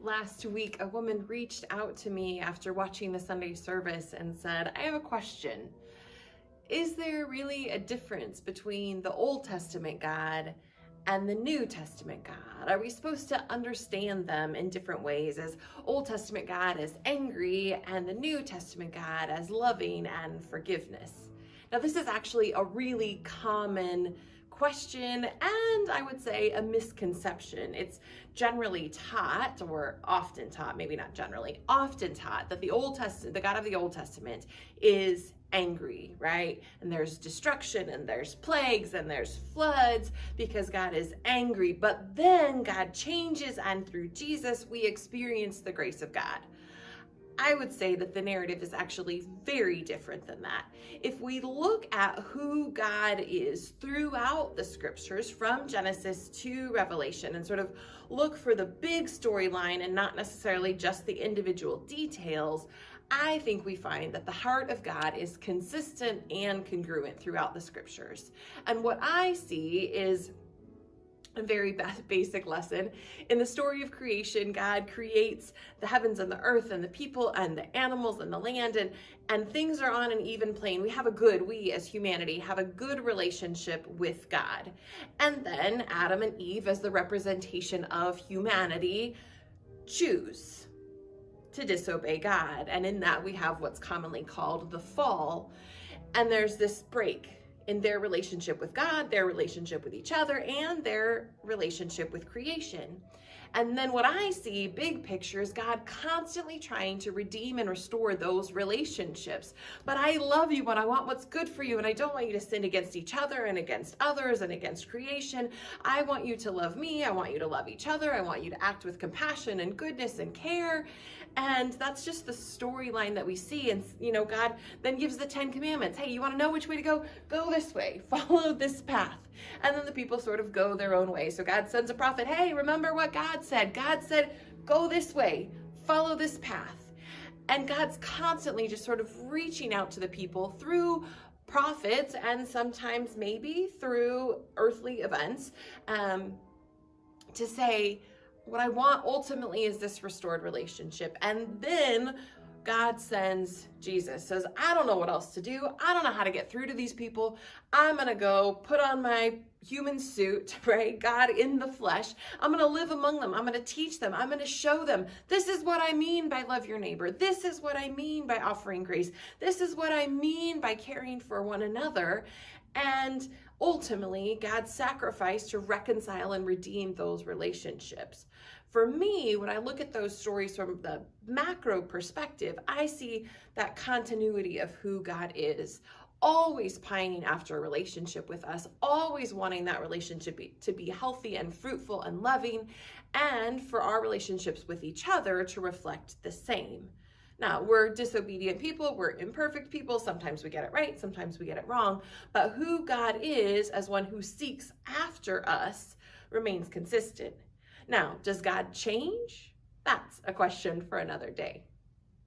Last week, a woman reached out to me after watching the Sunday service and said, I have a question. Is there really a difference between the Old Testament God and the New Testament God? Are we supposed to understand them in different ways, as Old Testament God as angry and the New Testament God as loving and forgiveness? Now, this is actually a really common question, and I would say a misconception. It's generally taught, or often taught, maybe not generally, often taught, that the God of the Old Testament is angry, right? And there's destruction and there's plagues and there's floods because God is angry. But then God changes, and through Jesus, we experience the grace of God. I would say that the narrative is actually very different than that. If we look at who God is throughout the scriptures, from Genesis to Revelation, and sort of look for the big storyline and not necessarily just the individual details, I think we find that the heart of God is consistent and congruent throughout the scriptures. And what I see is a very basic lesson. In the story of creation, God creates the heavens and the earth and the people and the animals and the land, and things are on an even plane. We as humanity have a good relationship with God. And then Adam and Eve, as the representation of humanity, choose to disobey God. And in that we have what's commonly called the fall. And there's this break in their relationship with God, their relationship with each other, and their relationship with creation. And then what I see, big picture, is God constantly trying to redeem and restore those relationships. But I love you, and I want what's good for you, and I don't want you to sin against each other and against others and against creation. I want you to love me. I want you to love each other. I want you to act with compassion and goodness and care. And that's just the storyline that we see. And, God then gives the 10 Commandments. Hey, you want to know which way to go? Go this way. Follow this path. And then the people sort of go their own way. So God sends a prophet. Hey, remember what God said. God said, go this way. Follow this path. And God's constantly just sort of reaching out to the people through prophets, and sometimes maybe through earthly events, to say, what I want ultimately is this restored relationship. And then God sends Jesus, says, I don't know what else to do. I don't know how to get through to these people. I'm going to go put on my human suit, right? God in the flesh. I'm going to live among them. I'm going to teach them. I'm going to show them. This is what I mean by love your neighbor. This is what I mean by offering grace. This is what I mean by caring for one another. And ultimately, God sacrificed to reconcile and redeem those relationships. For me, when I look at those stories from the macro perspective, I see that continuity of who God is, always pining after a relationship with us, always wanting that relationship to be healthy and fruitful and loving, and for our relationships with each other to reflect the same. Now, we're disobedient people, we're imperfect people, sometimes we get it right, sometimes we get it wrong, but who God is as one who seeks after us remains consistent. Now, does God change? That's a question for another day.